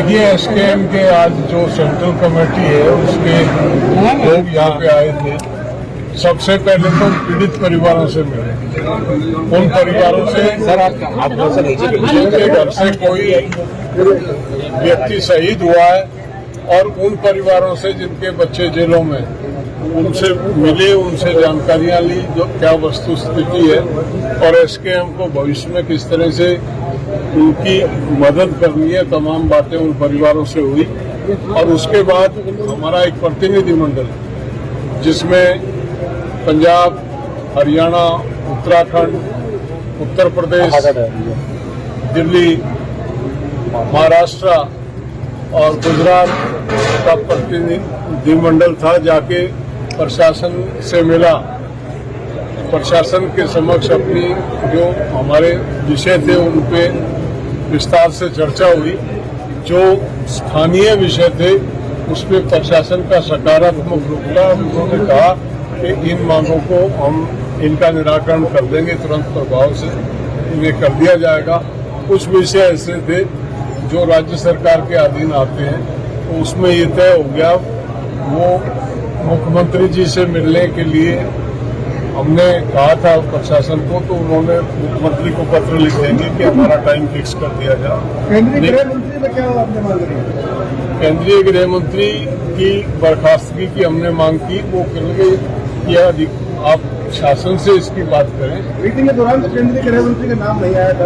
ये एसकेएम के आज जो सेंट्रल कमेटी है उसके लोग यहाँ पे आए थे। सबसे पहले तो पीड़ित परिवारों से मिले। उन परिवारों से जिनके घर से कोई व्यक्ति शहीद हुआ है और उन परिवारों से जिनके बच्चे जेलों में, उनसे मिले, उनसे जानकारियां ली जो क्या वस्तु स्थिति है और एसकेएम को भविष्य में किस तरह से उनकी मदद करनी है, तमाम बातें उन परिवारों से हुई। और उसके बाद हमारा एक प्रतिनिधिमंडल जिसमें पंजाब, हरियाणा, उत्तराखंड, उत्तर प्रदेश, दिल्ली, महाराष्ट्र और गुजरात का प्रतिनिधिमंडल था, जाके प्रशासन से मिला। प्रशासन के समक्ष अपनी जो हमारे विषय थे उन पे विस्तार से चर्चा हुई। जो स्थानीय विषय थे उसमें प्रशासन का सकारात्मक रुख था। उन्होंने कहा कि इन मांगों को हम इनका निराकरण कर देंगे, तुरंत प्रभाव से इन्हें कर दिया जाएगा। कुछ विषय ऐसे थे जो राज्य सरकार के अधीन आते हैं, तो उसमें ये तय हो गया। वो मुख्यमंत्री जी से मिलने के लिए हमने कहा था प्रशासन को, तो उन्होंने मुख्यमंत्री को पत्र लिख देंगे कि हमारा टाइम फिक्स कर दिया जाए। केंद्रीय गृह मंत्री में क्या आपने मांग करी? केंद्रीय गृह मंत्री की बर्खास्तगी की हमने मांग की। वो कहेंगे कि आप शासन से इसकी बात करें। मीटिंग के दौरान तो केंद्रीय गृह मंत्री का नाम नहीं आया था।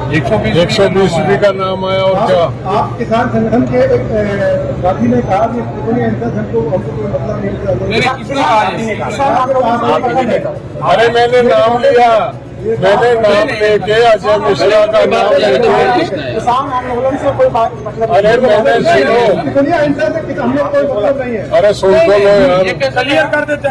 120 का नाम आया। और क्या आप किसान संगठन के एक साथी ने कहा कि हमको कोई मतलब नहीं। अरे मैंने नाम लिया, मैंने नाम लेके अजय मिश्रा का नाम लेके, किसान आंदोलन से कोई मतलब, अरे मैंने सुनो, हमने कोई मतलब नहीं है। अरे सुन तो लो यार, क्लियर कर देते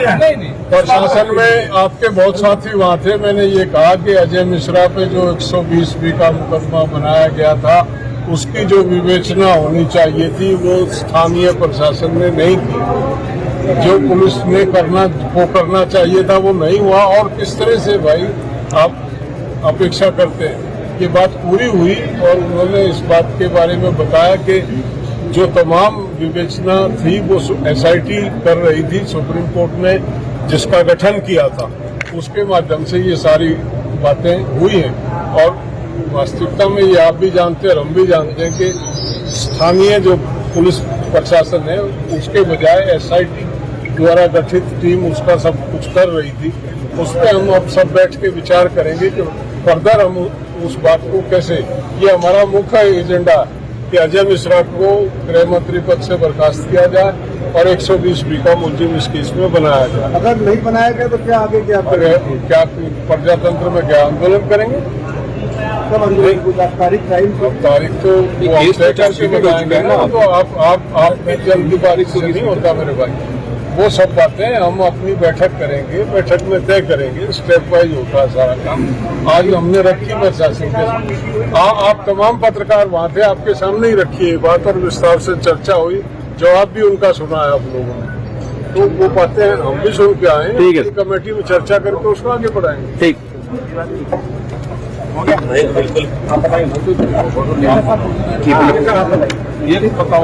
हैं। प्रशासन में आपके बहुत साथी वहाँ थे। मैंने ये कहा कि अजय मिश्रा पे जो 120B का मुकदमा बनाया गया था उसकी जो विवेचना होनी चाहिए थी वो स्थानीय प्रशासन ने नहीं की। जो पुलिस ने करना चाहिए था वो नहीं हुआ। और किस तरह से भाई आप अपेक्षा करते हैं? ये बात पूरी हुई और उन्होंने इस बात के बारे में बताया कि जो तमाम विवेचना थी वो SIT कर रही थी। सुप्रीम कोर्ट ने जिसका गठन किया था उसके माध्यम से ये सारी बातें हुई हैं। और वास्तविकता में ये आप भी जानते हैं और हम भी जानते हैं कि स्थानीय जो पुलिस प्रशासन है उसके बजाय SIT द्वारा गठित टीम उसका सब कुछ कर रही थी। उस पर हम अब सब बैठ के विचार करेंगे कि फर्दर हम उस बात को कैसे, ये हमारा मुख्य एजेंडा कि अजय मिश्रा को गृह मंत्री पद से बर्खास्त किया जाए और 120B का मुलजिम इस केस में बनाया जाए। अगर नहीं बनाया गया तो क्या आगे क्या प्रजातंत्र में क्या आंदोलन करेंगे? तारीख तो वो तय करके बताएंगे ना। तो आप जल्दीबाजी से नहीं होता मेरे भाई। वो सब बातें हम अपनी बैठक करेंगे, बैठक में तय करेंगे। स्टेप वाइज होता है सारा काम। आज हमने रखी प्रशासन के आप तमाम पत्रकार वहाँ थे, आपके सामने ही रखी है बात और विस्तार से चर्चा हुई। जवाब भी उनका सुना है आप लोगों ने, तो वो बातें हम भी सुन के आए। ठीक है, कमेटी में चर्चा करके उसको आगे बढ़ाएंगे। ठीक बिल्कुल ये बताओ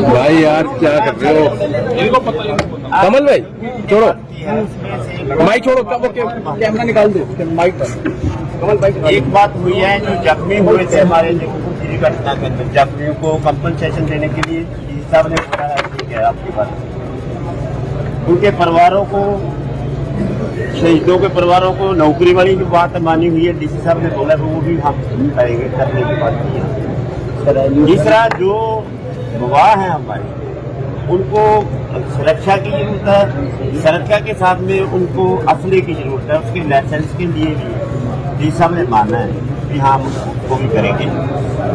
भाई यार क्या कर रहे हो? कमल भाई छोड़ो, माइक छोड़ो, कैमरा निकाल दो माइक पर। कमल भाई एक बात हुई है, जो जख्मी हुए थे हमारे घटना के अंदर, जख्मियों को कंपनसेशन देने के लिए हिसाब ने बोला है। ठीक है, आपकी बात, उनके परिवारों को, शहीदों के परिवारों को नौकरी वाली जो बात मानी हुई है, डीसी साहब ने बोला है वो भी हम करेंगे, करने की बात की है। तीसरा, जो गवाह हैं हमारे, उनको सुरक्षा की जरूरत है, सुरक्षा के साथ में उनको असले की जरूरत है। उसके लाइसेंस के लिए भी डीसी साहब ने माना है कि हाँ हम वो भी करेंगे।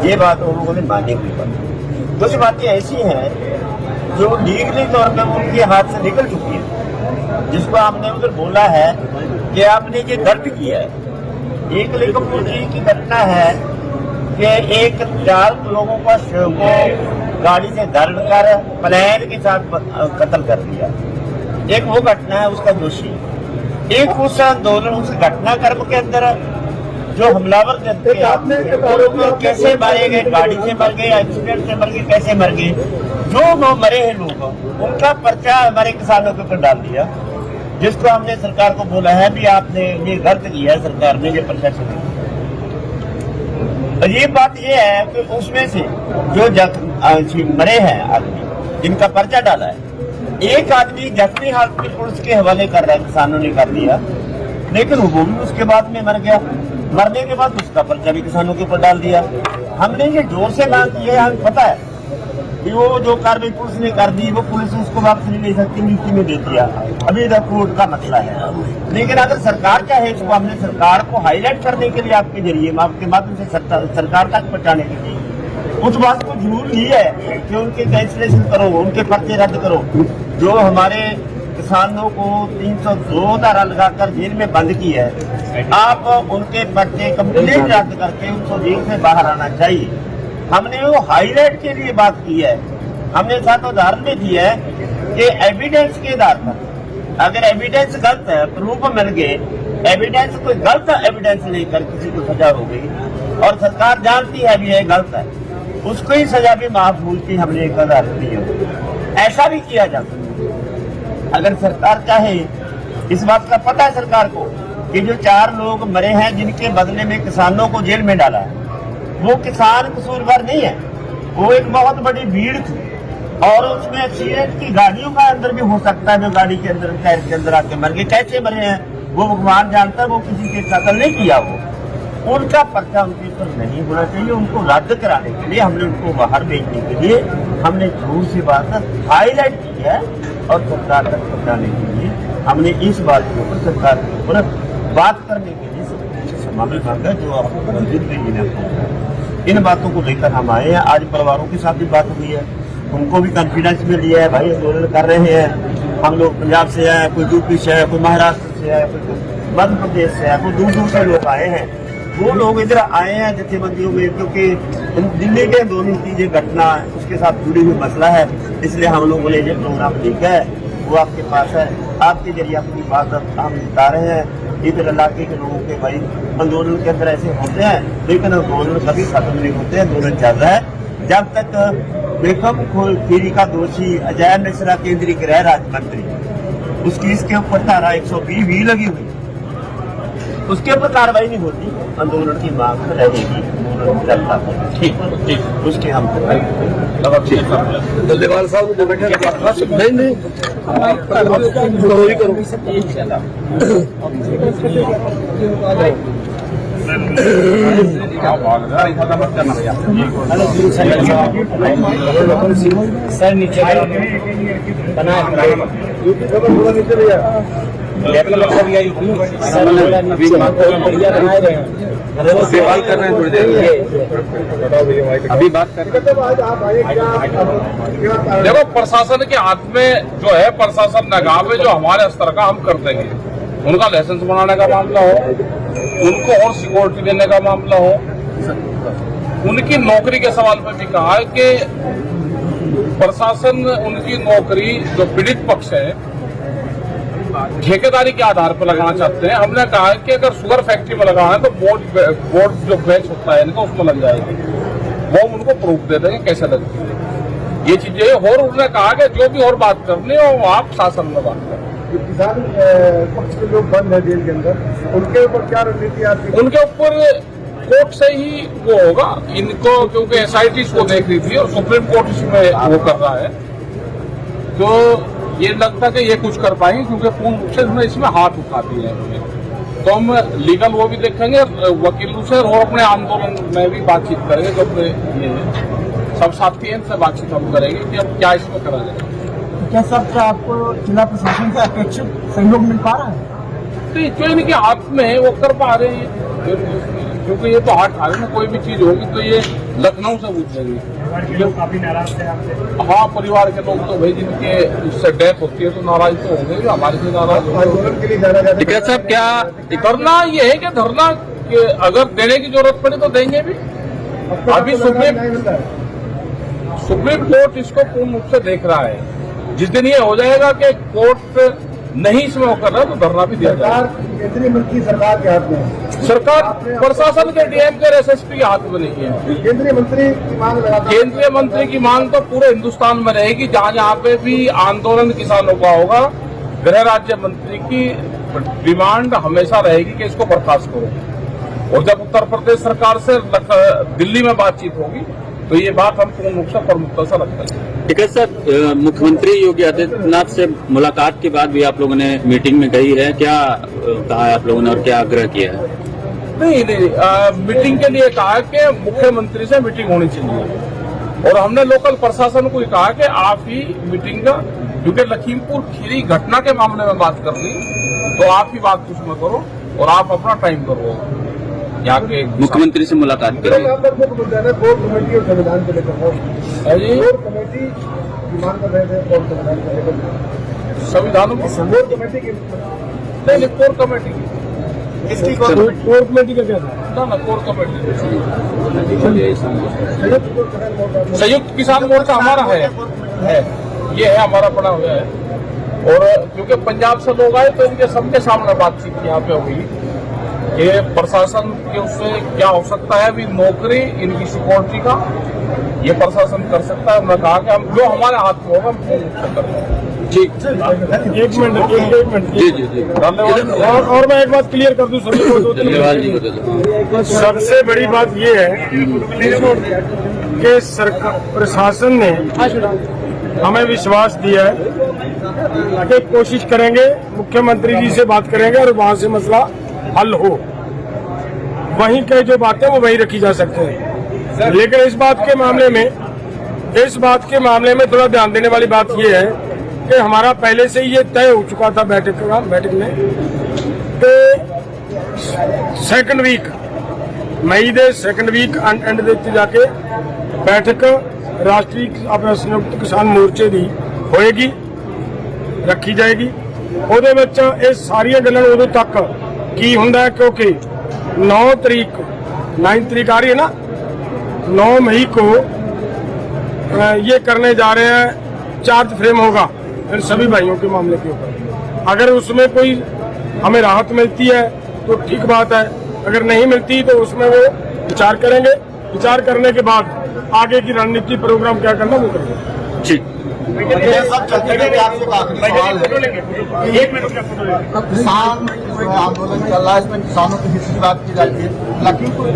ये बात उन लोगों ने मानी हुई बात। कुछ बातें ऐसी हैं जो लीगली तौर पर उनके हाथ से निकल चुकी है, जिसको आपने उधर बोला है कि आपने ये दर्ज किया है। एक लेखकपुर जी की घटना है कि 4 लोगों का शव को गाड़ी से धर कर प्लेन के साथ कत्ल कर दिया। एक वो घटना है उसका दोषी, एक उस आंदोलन उस घटनाक्रम के अंदर जो हमलावर थे कैसे मारे गए, गाड़ी से मर गए, एक्सीडेंट से मर गए, कैसे मर गए, जो वो मरे हैं लोग उनका पर्चा हमारे किसानों के ऊपर डाल दिया, जिसको हमने सरकार को बोला है भी आपने ये गलत किया है, सरकार ने ये प्रशासन ने। अजीब बात ये है कि उसमें से जो मरे हैं आदमी जिनका पर्चा डाला है, एक आदमी जख्मी हालत में पुलिस के हवाले कर रहा है, किसानों ने कर दिया, लेकिन वो भी उसके बाद में मर गया। मरने के बाद उसका पर्चा भी किसानों के ऊपर डाल दिया। हमने ये जोर से मांग की है, हमें पता है कि वो जो कार्रवाई पुलिस ने कर दी वो पुलिस उसको वापस नहीं ले सकती, नीति में दे दिया, अभी इधर कोर्ट का मसला है। लेकिन अगर सरकार चाहे इसको, हमने सरकार को हाईलाइट करने के लिए आपके जरिए आपके माध्यम से सरकार तक पहुंचाने के लिए उस बात को जरूर ली है कि उनके कैंसिलेशन करो, उनके पर्चे रद्द करो। जो हमारे किसानों को 302 धारा लगाकर जेल में बंद की है, आप उनके पर्चे कंप्लीट रद्द करके उनको जेल से बाहर आना चाहिए। हमने वो हाईलाइट के लिए बात की है। हमने साथ उदाहरण भी दी है कि एविडेंस के आधार पर अगर एविडेंस गलत है, प्रूफ मिल गए, एविडेंस कोई गलत एविडेंस लेकर किसी को सजा हो गई और सरकार जानती है भी है गलत है, उसको ही सजा भी माफूल की हमने एक आधार दी है। ऐसा भी किया जा सकता अगर सरकार चाहे। इस बात का पता है सरकार को कि जो 4 लोग मरे हैं जिनके बदले में किसानों को जेल में डाला है, वो किसान कसूरवार नहीं है, वो एक बहुत बड़ी भीड़ थी और उसमें एक्सीडेंट की गाड़ियों का अंदर भी हो सकता है, जो गाड़ी के अंदर टायर के अंदर आके मर गए। कैसे मरे हैं वो भगवान जानता है, वो किसी के कत्ल नहीं किया, वो उनका पर्चा उनके ऊपर नहीं होना चाहिए। उनको रद्द कराने के लिए हमने उनको बाहर भेजने के लिए हमने जोर से बात हाईलाइट की है और सरकार तक पहुंचाने के लिए हमने इस बात के ऊपर सरकार के ऊपर बात करने के लिए समावेश मांगा जो आपको मंजूर भी नहीं। इन बातों को लेकर हम आए हैं। आज परिवारों के साथ भी बात हुई है, उनको भी कॉन्फिडेंस में लिया है, भाई आंदोलन कर रहे हैं हम लोग, पंजाब से है, कोई यूपी से है, कोई महाराष्ट्र से है, कोई मध्य प्रदेश से है, कोई दूर दूर से लोग आए हैं। वो लोग इधर आए हैं जथेबंदियों में क्योंकि दिल्ली के आंदोलन की जो घटना उसके साथ जुड़ी हुई मसला है, इसलिए हम लोगों ने ये प्रोग्राम देखा है, वो आपके पास है, आपके जरिए अपनी बात हम बता रहे हैं। इधर इलाके के लोगों के भाई आंदोलन के अंदर ऐसे होते हैं, लेकिन आंदोलन कभी खत्म नहीं होते, आंदोलन चल रहा है जब तक बेगम खोरी का दोषी अजय मिश्रा केंद्रीय गृह राज्य मंत्री उसकी इसके ऊपर धारा 120 भी लगी हुई, उसके ऊपर कार्रवाई नहीं होती, आंदोलन की मांग रहेगी, चलता है। ठीक उसके हम दलेवाल साहब जो बैठे नहीं सर नीचे बना सवाल कर रहे हैं थोड़ी देर अभी बात कर रहे हैं। देखो प्रशासन के हाथ में जो है, प्रशासन नगाम में जो हमारे स्तर का हम कर देंगे, उनका लाइसेंस बनाने का मामला हो, उनको और सिक्योरिटी देने का मामला हो, उनकी नौकरी के सवाल पर भी कहा है कि प्रशासन उनकी नौकरी जो पीड़ित पक्ष है ठेकेदारी के आधार पर लगाना चाहते हैं। हमने कहा है कि अगर शुगर फैक्ट्री में लगाना है तो बोर्ड जो बैच होता है इनका उसमें लग जाएगी, वो उनको प्रूफ दे देंगे कैसे लगती है ये चीजें। और उन्होंने कहा कि जो भी और बात करनी हो वो आप शासन में बात करें। किसान पक्ष के लोग बंद है जेल के अंदर, उनके ऊपर क्या रणनीति आपकी? उनके ऊपर कोर्ट से ही वो होगा इनको, क्योंकि SIT इसको देख रही थी और सुप्रीम कोर्ट इसमें वो कर रहा है, तो ये लगता है कि ये कुछ कर पाएंगे क्योंकि पूर्ण रूप से इसमें हाथ उठाती है। तो हम लीगल वो भी देखेंगे वकीलों से और अपने आंदोलन में भी बातचीत करेंगे, जो अपने ये सब साथी हैं से बातचीत हम करेंगे कि अब क्या इसमें करा जाए। क्या सब आपको जिला प्रशासन से अपेक्षित सहयोग मिल पा रहा है? तो जो इनके हाथ में है वो कर पा रहे हैं, क्योंकि ये तो हाथ आ रहे ना, कोई भी चीज होगी तो ये लखनऊ से पूछेंगे। काफी नाराज थे आपसे? हाँ, परिवार के लोग तो भाई जिनके उससे डेथ होती है तो नाराज तो होंगे, हमारे से नाराज आंदोलन के लिए जाना जाता टिकैत साहब क्या धरना ये है कि धरना अगर देने की जरूरत पड़े तो देंगे भी। अभी सुप्रीम सुप्रीम कोर्ट इसको पूर्ण रूप से देख रहा है। जिस दिन ये हो जाएगा कि कोर्ट नहीं इसमें वो कर रहा तो धरना भी दिया जाएगा। सरकार केंद्रीय मंत्री सरकार के हाथ में है, सरकार प्रशासन के डीएम के एसएसपी के हाथ में नहीं है। केंद्रीय मंत्री की मांग लगातार केंद्रीय मंत्री की मांग तो पूरे हिंदुस्तान में रहेगी। जहां जहां पे भी आंदोलन किसानों का होगा, गृह राज्य मंत्री की डिमांड हमेशा रहेगी कि इसको बर्खास्त करो। और जब उत्तर प्रदेश सरकार से दिल्ली में बातचीत होगी तो ये बात हम पूर्ण रूप से प्रमुखता से रखते हैं। ठीक है सर, मुख्यमंत्री योगी आदित्यनाथ से मुलाकात के बाद भी आप लोगों ने मीटिंग में गई है, क्या कहा है आप लोगों ने और क्या आग्रह किया है? नहीं, मीटिंग के लिए कहा कि मुख्यमंत्री से मीटिंग होनी चाहिए और हमने लोकल प्रशासन को कहा कि आप ही मीटिंग का, क्योंकि लखीमपुर खीरी घटना के मामले में बात कर ली तो आप ही बात उसमें करो और आप अपना टाइम करो। यहाँ के मुख्यमंत्री से मुलाकात करें। यहाँ पर मुख्य मुद्दा है कोर कमेटी और संविधान को लेकर कोर कमेटी की मांग कर रहे थे, कोर संविधान को लेकर संविधानों की कोर कमेटी की नहीं, कोर कमेटी की इसकी कोर कमेटी का क्या था? ना कोर कमेटी संयुक्त संयुक्त किसान मोर्चा हमारा है, ये है हमारा बड़ा हुआ है। और क्योंकि पंजाब से लोग आए तो इनके सबके सामने बातचीत यहाँ पे हुई ये प्रशासन के उससे क्या हो सकता है। अभी नौकरी इनकी सिक्योरिटी का ये प्रशासन कर सकता है। मैं कहा कि हम जो हमारे हाथ में होगा हम पूर्ण रूप से करेंगे। ठीक, एक मिनट जी जी जी, धन्यवाद। और मैं एक बात क्लियर कर दूं सभी को, धन्यवाद जी, बदल सबसे बड़ी बात ये है कि सरकार प्रशासन ने हमें विश्वास दिया है कि कोशिश करेंगे, मुख्यमंत्री जी से बात करेंगे और वहां से मसला हल हो। वहीं के जो बातें वो वहीं रखी जा सकते हैं। लेकिन इस बात के मामले में थोड़ा ध्यान देने वाली बात ये है कि हमारा पहले से ही ये तय हो चुका था बैठक में कि सेकंड वीक मई दे सेकंड वीक एंड देखते जाके बैठक राष्ट्रीय संयुक्त किसान मोर्चे की होएगी, रखी जाएगी। ਉਹਦੇ ਵਿੱਚ ਇਹ ਸਾਰੀਆਂ ਗੱਲਾਂ ਉਦੋਂ ਤੱਕ ਕੀ ਹੁੰਦਾ है क्योंकि 9 तारीख आ रही है ना, 9 मई को ये करने जा रहे हैं, चार्ज फ्रेम होगा इन सभी भाइयों के मामले के ऊपर। अगर उसमें कोई हमें राहत मिलती है तो ठीक बात है, अगर नहीं मिलती तो उसमें वो विचार करेंगे। विचार करने के बाद आगे की रणनीति प्रोग्राम क्या करना वो करेंगे। ठीक। किसान आंदोलन चल रहा है, इसमें किसानों के हित की बात की जाती है। लखीमपुर एक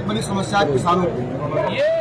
बड़ी समस्या है किसानों की। ये